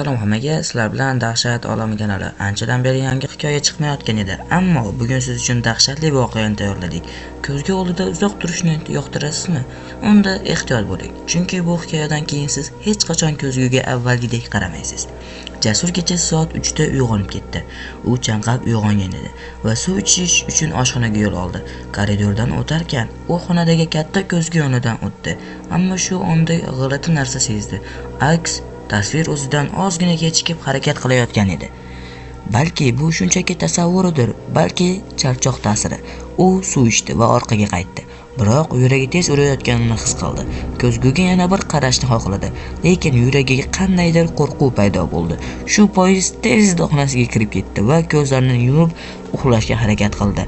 Salom hammaga, sizlar bilan Dahshat olami kanali. Anchadan beri yangi hikoya chiqmayotgan edi, ammo bugun siz uchun dahshatli voqeani tayyorladik. Ko'zga oldida uzoq turishni yoqtirasizmi? Unda ehtiyot bo'ling, chunki bu hikoyadan keyin siz hech qachon ko'zguga avvalgidek qaramaysiz. Jasur kechasi soat 3 da uyg'onib ketdi. U chanqab uyg'ongan edi va suv ichish uchun oshxonaga yo'l oldi. Koridordan o'tarkan, u xonadagi katta ko'zgu yonidan o'tdi, ammo shu onda g'alati narsa sezdi. Aks tasvir o'zidan ozgina kechikib harakat qilayotgan edi. Balki bu shunchaki tasavvuridir, balki charchoq ta'siri. U suv ichdi va orqaga qaytdi. Biroq yuragi tez urayotganini his qildi. Ko'zguga yana bir qarashni xohladi, lekin yuragiga qandaydir qo'rquv paydo bo'ldi. Shu bois tezda xonasiga kirib ketdi va ko'zlarini yumib uxlashga harakat qildi.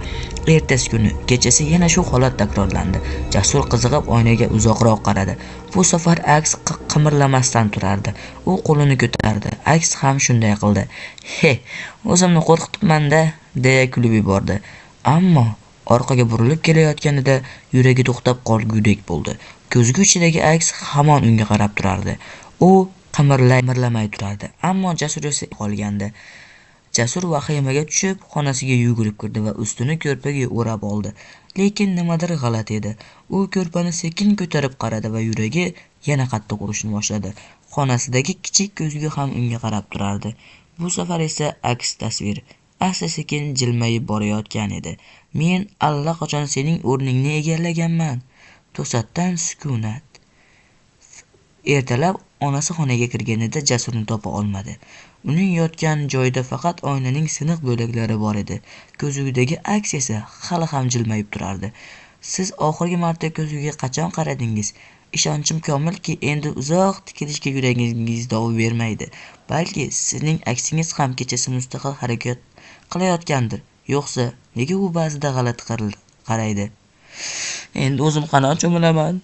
Ertasi kuni kechasi yana shu holat takrorlandi. Jasur qiziqib oynaga uzoqroq qaradi. Bu safar aks qimirlamasdan turardi. U qo'lini ko'tardi. Aks ham shunday qildi. O'zimni qo'rqitibman-da, deya kulib yubordi. Ammo orqaga burilib kelayotganida yuragi to'xtab qolgudek bo'ldi. Ko'zgu ichidagi aks hamon unga qarab turardi. U qimirlamay turardi, ammo Jasur esa qolgandi. Jasur vahimaga tushib, xonasiga yugurib kirdi va ustini ko'rpaga o'rab oldi. Lekin nimadir g'alati edi. U ko'rpani sekin ko'tarib qaradi va yuragi yana qattiq urishni boshladi. Xonasidagi kichik ko'zgu ham unga qarab turardi. Bu safar esa aks tasvir asta-sekin jilmayib borayotgan edi. Men allaqachon sening o'rningni egallaganman. To'satdan sukunat. Ertalab onasi xonaga kirganida Jasurni topa olmadi. Uning yotgan joyida faqat oynaning siniq bo'laklari bor edi. Ko'zgudagi aks esa hali ham jilmayib turardi. Siz oxirgi marta ko'zguga qachon qaradingiz? Ishonchim komilki, endi uzoq tikilishga yuragingiz dov bermaydi. Balki sizning aksingiz ham kechasi mustaqil harakat qilayotgandir. Yo'qsa, nega u ba'zida g'alati qaraydi? Endi o'zim qanot cho'milaman?